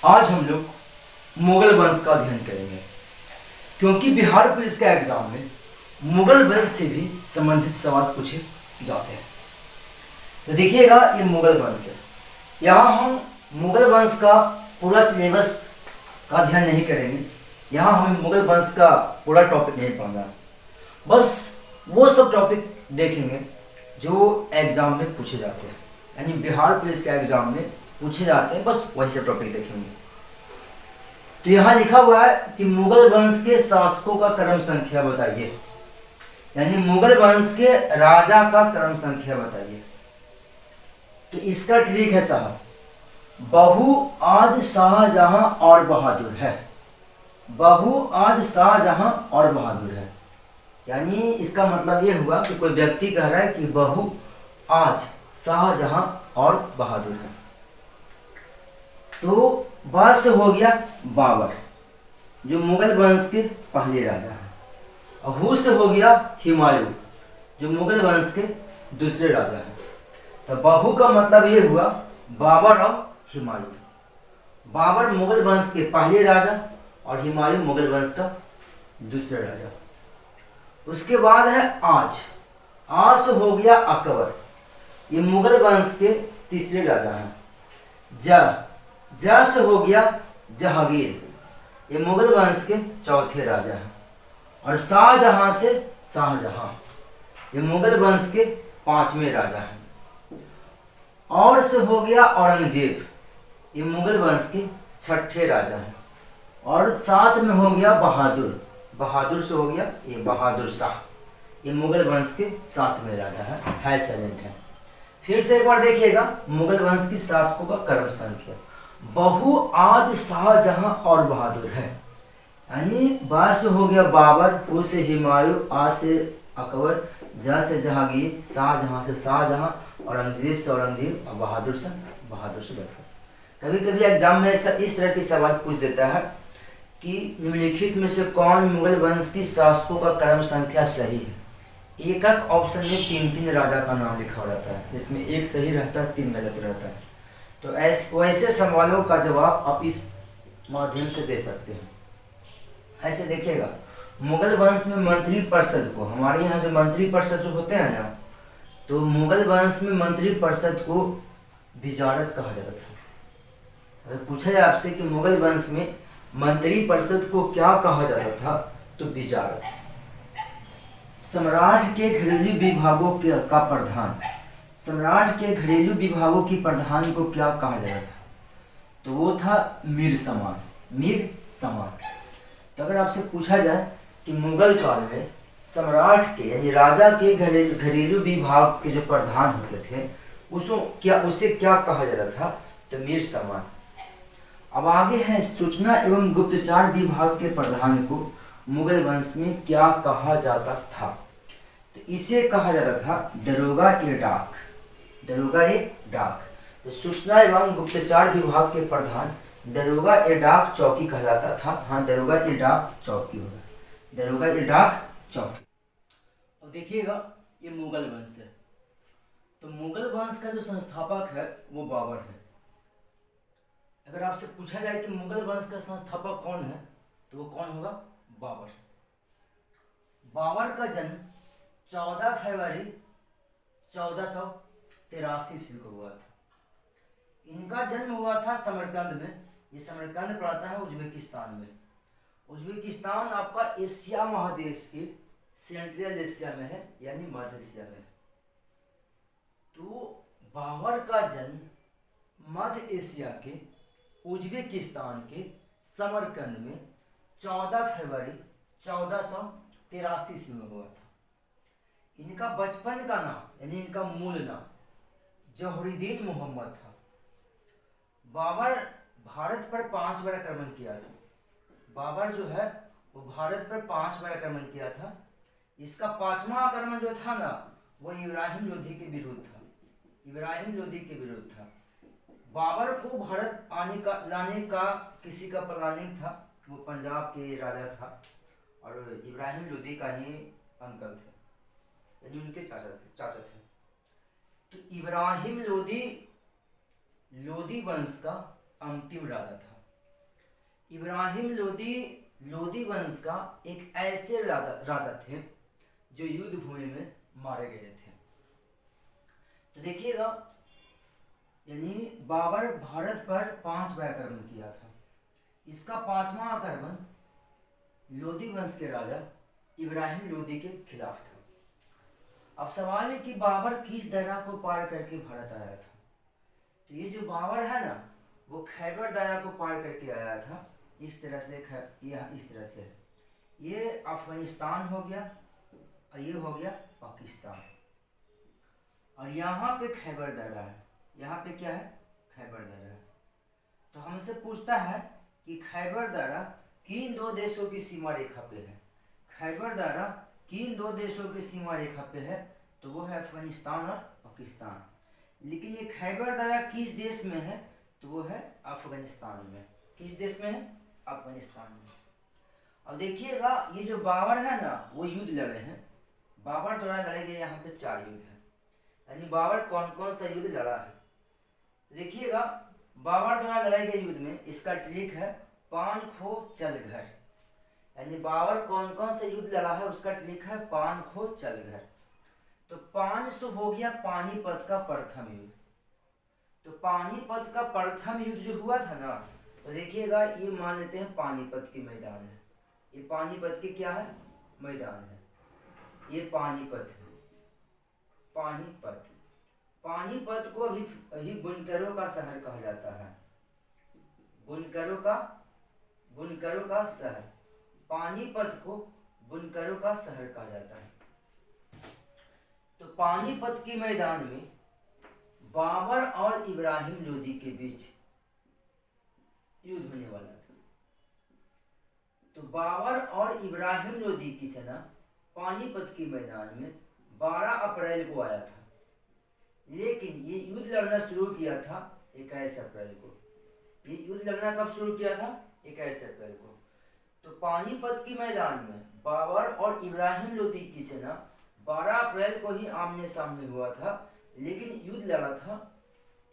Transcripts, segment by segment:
आज हम लोग मुगल वंश का अध्ययन करेंगे, क्योंकि बिहार पुलिस का एग्जाम में मुगल वंश से भी संबंधित सवाल पूछे जाते हैं। तो देखिएगा, ये मुगल वंश है। यहाँ हम मुगल वंश का पूरा सिलेबस का अध्ययन नहीं करेंगे। यहाँ हमें मुगल वंश का पूरा टॉपिक नहीं पढ़ना, बस वो सब टॉपिक देखेंगे जो एग्जाम में पूछे जाते हैं, यानी बिहार पुलिस के एग्जाम में पूछे जाते हैं, बस वही सब टॉपिक देखेंगे। तो यहाँ लिखा हुआ है कि मुगल वंश के शासकों का क्रम संख्या बताइए, यानी मुगल वंश के राजा का क्रम संख्या बताइए। तो इसका ट्रिक है साहब, बहु आदि शाहजहां और बहादुर है। बहु आदि शाहजहां और बहादुर है, यानी इसका मतलब ये हुआ कि कोई व्यक्ति कह रहा है कि बहु आज शाहजहां और बहादुर है। तो बाद से हो गया बाबर, जो मुगल वंश के पहले राजा हैं। और हू से हो गया हुमायूं, जो मुगल वंश के दूसरे राजा हैं। तो बहु का मतलब ये हुआ बाबर और हुमायूं। बाबर मुगल वंश के पहले राजा और हुमायूं मुगल वंश का दूसरे राजा। उसके बाद है आज। आज से हो गया अकबर, ये मुगल वंश के तीसरे राजा हैं। जा से हो गया जहांगीर, ये मुगल वंश के चौथे राजा हैं। और शाहजहां से शाहजहां, ये मुगल वंश के पांचवें राजा हैं। और से हो गया औरंगजेब, ये मुगल वंश के छठे राजा हैं। और साथ में हो गया बहादुर, बहादुर से हो गया ये बहादुर शाह, ये मुगल वंश के सातवें राजा है साइलेंट है। फिर से एक बार देखिएगा, मुगल वंश की शासकों का क्रम संख्या। बहु आदि शाहजहां और बहादुर है, यानी बा से हो गया बाबर, हू से हुमायूं, आ से अकबर, जा से जहांगीर, शाहजहां से शाहजहां, औरंगजेब से औरंगजेब और बहादुर से बहादुर। कभी कभी एग्जाम में ऐसा इस तरह के सवाल पूछ देता है कि निम्नलिखित में से कौन मुगल वंश की शासकों का क्रम संख्या सही है। एक ऑप्शन में तीन तीन राजा का नाम लिखा रहता है, जिसमें एक सही रहता है, तीन गलत रहता है। तो वैसे सवालों का जवाब आप इस माध्यम से दे सकते हैं। ऐसे देखिएगा, मुगल वंश में मंत्री परिषद को, हमारे यहाँ जो मंत्री परिषद जो होते हैं ना, तो मुगल वंश में मंत्री परिषद को विजारत कहा जाता था। अगर पूछा जाए आपसे कि मुगल वंश में मंत्री परिषद को क्या कहा जाता था, तो विजारत। सम्राट के घरेलू विभागों का प्रधान, सम्राट के घरेलू विभागों की प्रधान को क्या कहा जाता था, तो वो था मीर समान, मीर समान। तो अगर आपसे पूछा जाए कि मुगल काल में सम्राट के यानी राजा के घरेलू विभाग के जो प्रधान होते थे उसे क्या कहा जाता था, तो मीर समान। अब आगे है, सूचना एवं गुप्तचर विभाग के प्रधान को मुगल वंश में क्या कहा जाता था, तो इसे कहा जाता था दरोगा-ए-डाक, दरोगा-ए-डाक। तो सूचना एवं गुप्तचर विभाग के प्रधान दरोगा-ए-डाक चौकी कहा जाता था। हाँ, दरोगा-ए-डाक चौकी होगा, दरोगा-ए-डाक चौकी। और देखिएगा, ये मुगल वंश है। तो मुगल वंश का जो संस्थापक है वो बाबर है। अगर आपसे पूछा जाए कि मुगल वंश का संस्थापक कौन है, तो वो कौन होगा, बाबर। बाबर का जन्म 14 फरवरी 1483 ईस्वी को हुआ था। इनका जन्म हुआ था समरकंद में। ये समरकंद पड़ता है उज्बेकिस्तान में। उज्बेकिस्तान आपका एशिया महादेश के सेंट्रल एशिया में है, यानी मध्य एशिया में है। तो बाबर का जन्म मध्य एशिया के उज्बेकिस्तान के समरकंद में 14 फरवरी 1483 ईस्वी में हुआ था। इनका बचपन का नाम यानी इनका मूल नाम जहुरुद्दीन मोहम्मद था। बाबर भारत पर 5 बार आक्रमण किया था। बाबर जो है वो भारत पर 5 बार आक्रमण किया था। इसका 5वां आक्रमण जो था ना, वो इब्राहिम लोधी के विरुद्ध था, इब्राहिम लोधी के विरुद्ध था। बाबर को भारत लाने का किसी का प्लानिंग था, वो पंजाब के राजा था और इब्राहिम लोधी का ही अंकल थे, यानी उनके चाचा थे। तो इब्राहिम लोधी लोधी वंश का अंतिम राजा था। इब्राहिम लोदी लोदी वंश का एक ऐसे राजा थे जो युद्ध भूमि में मारे गए थे। तो देखिएगा, यानी बाबर भारत पर 5 बार आक्रमण किया था। इसका 5वां आक्रमण लोदी वंश के राजा इब्राहिम लोदी के खिलाफ था। अब सवाल है कि बाबर किस दर्रा को पार करके भारत आया था। तो ये जो बाबर है ना, वो खैबर दर्रा को पार करके आया था। इस तरह से यह इस तरह से है। ये अफगानिस्तान हो गया और ये हो गया पाकिस्तान, और यहाँ पे खैबर दर्रा है। यहाँ पे क्या है? खैबर दर्रा है। तो हमसे पूछता है कि खैबर दर्रा किन 2 देशों की सीमा रेखा पे है? खैबर दर्रा किन 2 देशों की सीमा रेखा पे है? तो वो है अफगानिस्तान और पाकिस्तान। लेकिन ये खैबर दर्रा किस देश में है? तो वो है अफगानिस्तान में। किस देश में है? अफगानिस्तान में। अब देखिएगा, ये जो बाबर है ना, वो युद्ध लड़े हैं। बाबर द्वारा लड़े गए यहाँ पे 4 युद्ध हैं। यानी बाबर कौन कौन सा युद्ध लड़ा है? देखिएगा, बाबर द्वारा लड़ाए गए युद्ध में इसका ट्रिक है पान खो चल घर। यानी बाबर कौन कौन सा युद्ध लड़ा है, उसका ट्रिक है पान खो चल घर। तो 500 हो गया पानीपत का प्रथम युद्ध। तो पानीपत का प्रथम युद्ध जो हुआ था ना, तो देखिएगा, ये मान लेते हैं पानीपत के मैदान है। ये पानीपत के क्या है? मैदान है। ये पानीपत है। पानीपत पानीपत को अभी बुनकरों का शहर कहा जाता है। बुनकरों का शहर। पानीपत को बुनकरों का शहर कहा जाता है। तो पानीपत के मैदान में बाबर और इब्राहिम लोदी के बीच युद्ध होने वाला था। तो बाबर और इब्राहिम लोदी की सेना पानीपत के मैदान में 12 अप्रैल को आया था। लेकिन ये युद्ध लड़ना शुरू किया था 21 अप्रैल को। ये युद्ध लड़ना कब शुरू किया था? 21 अप्रैल को। तो पानीपत के मैदान में बाबर और इब्राहिम लोदी की सेना 12 अप्रैल को ही आमने सामने हुआ था, लेकिन युद्ध लड़ा था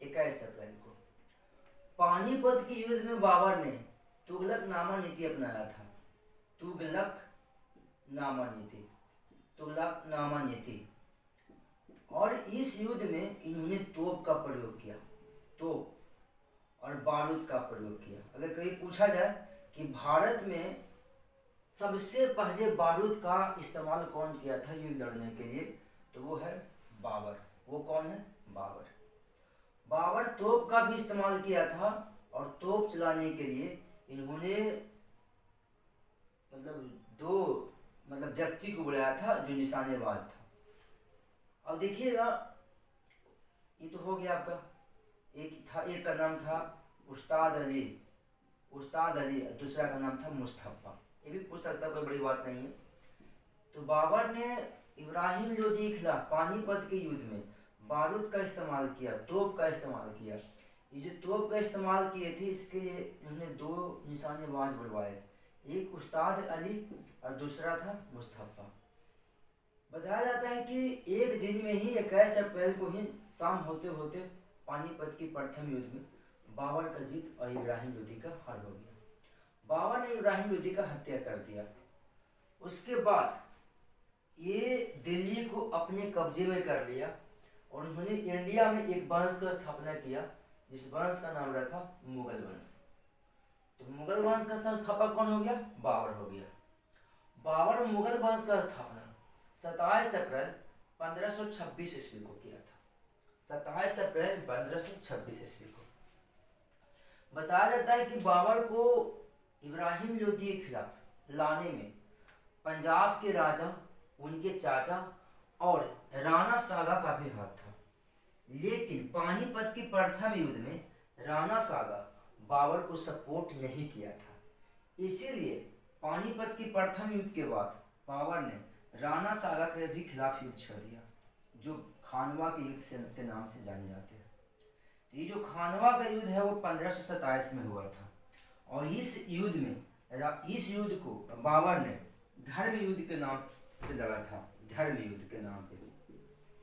21 अप्रैल को। पानीपत के युद्ध में बाबर ने तुगलकनामा नीति अपनाया था। तुगलकनामा नीति। और इस युद्ध में इन्होंने तोप का प्रयोग किया। तोप और बारूद का प्रयोग किया। अगर कभी पूछा जाए कि भारत में सबसे पहले बारूद का इस्तेमाल कौन किया था युद्ध लड़ने के लिए, तो वो है बाबर। वो कौन है? बाबर। बाबर तोप का भी इस्तेमाल किया था, और तोप चलाने के लिए इन्होंने दो व्यक्ति को बुलाया था जो निशानेबाज था। अब देखिएगा, ये तो हो गया आपका। एक का नाम था उस्ताद अली, दूसरा का नाम था मुस्तफा। ये भी पूछ सकता, कोई बड़ी बात नहीं है। तो बाबर ने इब्राहिम लोदी के खिलाफ पानीपत के युद्ध में बारूद का इस्तेमाल किया, तोप का इस्तेमाल किया। ये जो तोप का इस्तेमाल किए थे, इसके लिए उन्होंने 2 निशानेबाज बुलवाए। एक उस्ताद अली और दूसरा था मुस्तफा। बताया जाता है कि एक दिन में ही 21 अप्रैल को ही शाम होते होते पानीपत के प्रथम युद्ध में बाबर का जीत और इब्राहिम लोदी का हार हो गया। बाबर ने इब्राहिम लोदी का हत्या कर दिया। उसके बाद ये दिल्ली को अपने कब्जे में कर लिया, और उन्होंने इंडिया में एक वंश का स्थापना किया, जिस वंश का नाम रखा मुगल वंश। तो मुगल वंश का संस्थापक कौन हो गया? बाबर हो गया। बाबर मुगल वंश का स्थापना 27 अप्रैल 1526 ईस्वी को किया था। 27 अप्रैल 1526 ईस्वी को। बताया जाता है कि बाबर को इब्राहिम लोदी के खिलाफ लाने में पंजाब के राजा, उनके चाचा और राणा सागा का भी हाथ था। लेकिन पानीपत के प्रथम युद्ध में राणा सागा बाबर को सपोर्ट नहीं किया था। इसीलिए पानीपत के प्रथम युद्ध के बाद बाबर ने राणा सागा के भी खिलाफ युद्ध छेड़ दिया, जो खानवा के युद्ध से के नाम से जाने जाते हैं। तो ये जो खानवा का युद्ध है वो 1527 में हुआ था, और इस युद्ध को बाबर ने धर्म युद्ध के नाम पे लड़ा था। धर्म युद्ध के नाम पे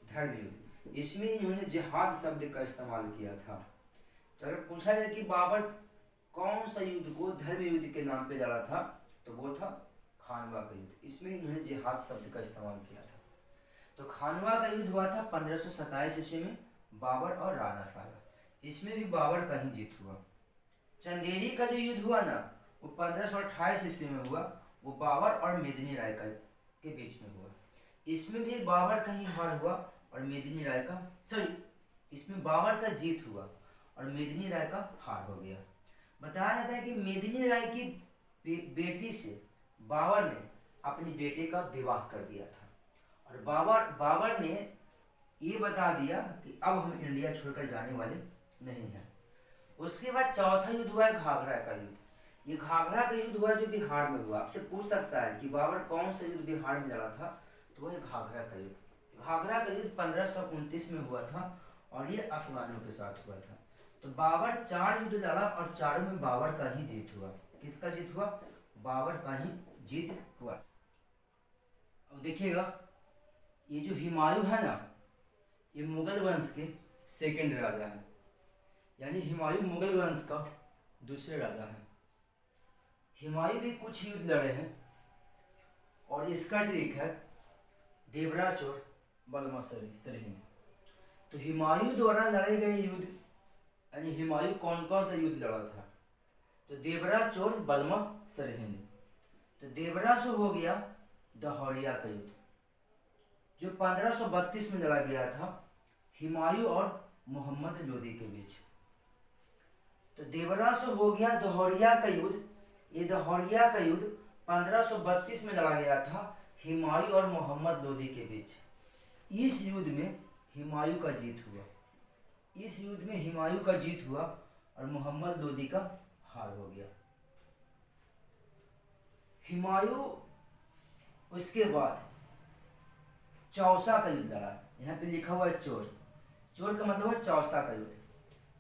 धर्म युद्ध। इसमें इन्होंने जिहाद शब्द का इस्तेमाल किया था। तो अगर पूछा जाए कि बाबर कौन सा युद्ध को धर्म युद्ध के नाम पे लड़ा था, तो वो था खानवा का युद्ध। इसमें इन्होंने जिहाद शब्द का इस्तेमाल किया था। तो खानवा का युद्ध हुआ था 1527 ईस्वी में बाबर और राणा साहब। इसमें भी बाबर का ही जीत हुआ। चंदेरी का जो युद्ध हुआ ना वो 1528 ईस्वी में हुआ, वो बाबर और मेदिनी राय का के बीच में हुआ। इसमें भी बाबर का ही हार हुआ और मेदिनी राय का इसमें बाबर का जीत हुआ और मेदिनी राय का हार हो गया। बताया जाता है कि मेदिनी राय की बेटी से बाबर ने अपनी बेटे का विवाह कर दिया था और बाबर ने ये बता दिया कि अब हम इंडिया छोड़कर जाने वाले नहीं हैं। उसके बाद चौथा युद्ध हुआ है घाघरा का युद्ध। ये घाघरा का युद्ध हुआ जो बिहार में हुआ। आपसे पूछ सकता है कि बाबर कौन सा युद्ध बिहार में लड़ा था, तो वह घाघरा का युद्ध। घाघरा का युद्ध 1529 में हुआ था और ये अफगानों के साथ हुआ था। तो बाबर 4 युद्ध लड़ा और चारों में बाबर का ही जीत हुआ। किसका जीत हुआ? बाबर का ही जीत हुआ। अब देखिएगा, ये जो हुमायूं है ना, ये मुगल वंश के सेकंड राजा है, यानी हुमायूं मुगल वंश का दूसरे राजा है। हुमायूं भी कुछ युद्ध लड़े हैं और इसका ट्रिक है देवरा चोर बलमा सरहिंद। तो हुमायूं द्वारा लड़े गए युद्ध, यानी हुमायूं कौन कौन सा युद्ध लड़ा था, तो देवरा चोर बलमा सरहिंद। तो देवरा से हो गया दहौरिया का युद्ध जो 1532 में लड़ा गया था हुमायूं और मोहम्मद लोदी के बीच। तो देवरा से हो गया दहौरिया का युद्ध। ये दहौरिया का युद्ध 1532 में लड़ा गया था हुमायूं और मोहम्मद लोदी के बीच। इस युद्ध में हुमायूं का जीत हुआ। इस युद्ध में हुमायूं का जीत हुआ और मोहम्मद लोदी का हार हो गया। हुमायूं उसके बाद चौसा का युद्ध लड़ा। यहाँ पे लिखा हुआ है चोर। चोर का मतलब है चौसा का युद्ध।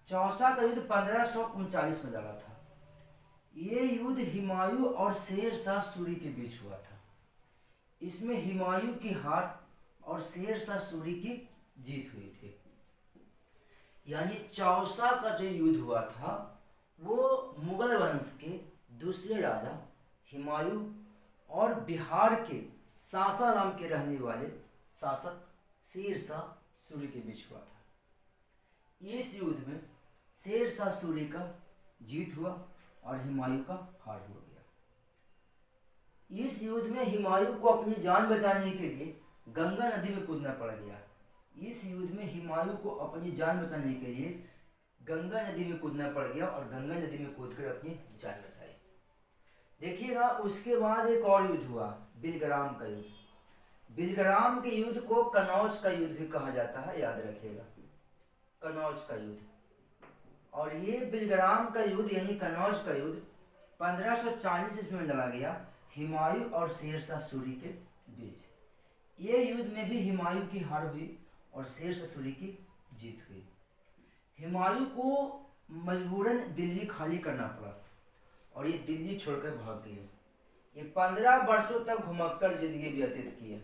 चौसा का युद्ध 1539 में लड़ा था। ये युद्ध हुमायूं और शेर शाह सूरी के बीच हुआ था। इसमें हुमायूं की हार और शेर शाह सूरी की जीत हुई थी। यानी चौसा का जो युद्ध हुआ था वो मुगल वंश के दूसरे राजा हुमायूं और बिहार के सासाराम के रहने वाले शासक शेर शाह सूरी के बीच हुआ था। इस युद्ध में शेर शाह सूरी का जीत हुआ और हुमायूं का हार हो गया। इस युद्ध में हुमायूं को अपनी जान बचाने के लिए गंगा नदी में कूदना पड़ गया। इस युद्ध में हुमायूं को अपनी जान बचाने के लिए गंगा नदी में कूदना पड़ गया और गंगा नदी में कूदकर अपनी जान बचाई। देखिएगा, उसके बाद एक और युद्ध हुआ, बिलग्राम का युद्ध। बिलग्राम के युद्ध को कनौज का युद्ध भी कहा जाता है, याद रखिएगा, कनौज का युद्ध। और ये बिलग्राम का युद्ध यानी कनौज का युद्ध 1540 ईस्वी में लड़ा गया हुमायूं और शेर शाह सूरी के बीच। ये युद्ध में भी हुमायूं की हार हुई और शेर शाह सूरी की जीत हुई। हुमायूं को मजबूरन दिल्ली खाली करना पड़ा और ये दिल्ली छोड़कर भाग गए। ये 15 वर्षों तक घुमक्कड़ जिंदगी व्यतीत किए।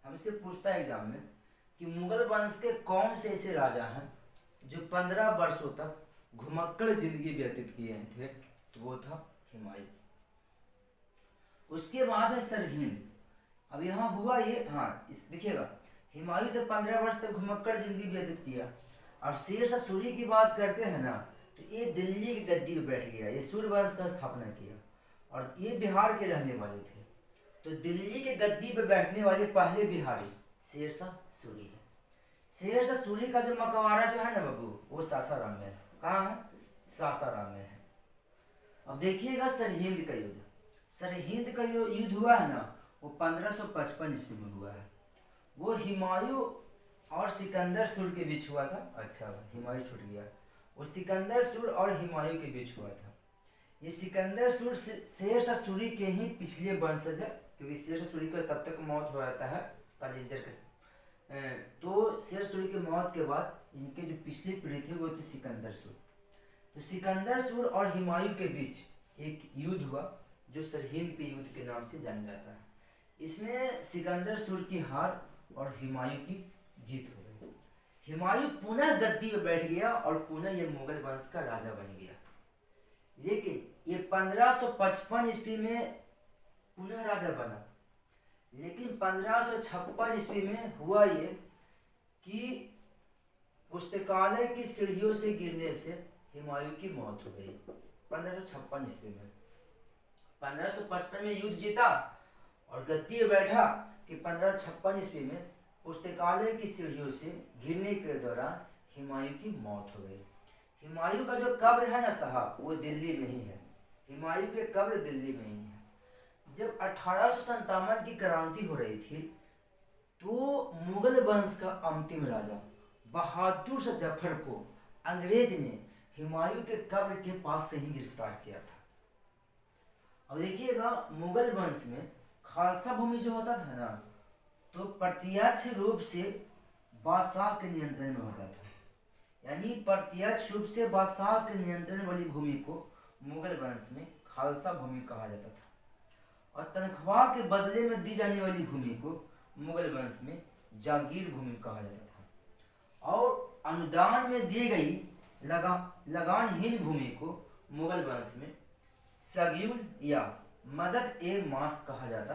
हमसे पूछता है एग्जाम में कि मुगल वंश के कौन से ऐसे राजा हैं जो 15 वर्षों तक घुमक्कड़ जिंदगी व्यतीत किए थे, तो वो था हुमायूं। उसके बाद है सरहिंद। अब यहाँ हुआ ये, इस देखिएगा, हुमायूं तो 15 वर्ष तक घुमक्कड़ जिंदगी व्यतीत किया और शेर शाह सूरी की बात करते हैं ना, तो ये दिल्ली की गद्दी पर बैठ गया। ये सूर्यवंश का स्थापना किया और ये बिहार के रहने वाले थे। तो दिल्ली के गद्दी पर बैठने वाले पहले बिहारी शेर शाह सूरी है। शेर शाह सूरी का जो मकबरा जो है ना बाबू, वो सासाराम में है। कहाँ है? सासाराम में है। अब देखिएगा सरहिंद का युद्ध। सरहिंद का जो युद्ध हुआ है ना, वो 1555 ईस्वी में हुआ है। वो हुमायूं और सिकंदर सूर के बीच हुआ था। अच्छा, हुमायूं छूट गया। वो सिकंदर सूर और हुमायूं के बीच हुआ था। ये सिकंदर सूर शेर शाह सूरी के ही पिछले वंशज है, क्योंकि शेर शाह सूरी का तब तक मौत हो जाता है कलिंजर के, तो शेर सूरी की मौत के बाद इनके जो पिछली पीढ़ी थे वो थे सिकंदर सूर। तो सिकंदर सूर और हुमायूं के बीच एक युद्ध हुआ जो सरहिंद के युद्ध के नाम से जाना जाता है। इसमें सिकंदर सूर की हार और हुमायूं की जीत हो गई। हुमायूं पुनः गद्दी पर बैठ गया और पुनः यह मुगल वंश का राजा बन गया। लेकिन ये 1555 ईस्वी में पुनः राजा बना। लेकिन 1556 ईस्वी में हुआ ये कि पुस्तकालय की सीढ़ियों से गिरने से हुमायूं की मौत हो गई 1556 ईस्वी में। 1555 में युद्ध जीता और गद्दी पे बैठा कि 1556 ईस्वी में पुस्तकालय की सीढ़ियों से गिरने के दौरान हुमायूं की मौत हो गई। हुमायूं का जो कब्र है ना साहब, वो दिल्ली में ही है। हुमायूं के कब्र दिल्ली में ही है। जब 1857 की क्रांति हो रही थी तो मुगल वंश का अंतिम राजा बहादुर शाह जफर को अंग्रेज ने हुमायूं के कब्र के पास से ही गिरफ्तार किया था। अब देखिएगा, मुगल वंश में खालसा भूमि जो होता था ना, तो प्रत्यक्ष रूप से बादशाह के नियंत्रण में होता था। यानी प्रत्यक्ष रूप से बादशाह के नियंत्रण वाली भूमि को मुगल वंश में खालसा भूमि कहा जाता था, और तनख्वाह के बदले में दी जाने वाली भूमि को मुगल वंश में जागीर भूमि कहा जाता था, और अनुदान में दी गई लगानहीन भूमि को मुगल वंश में सगयुल या मदद ए मास कहा जाता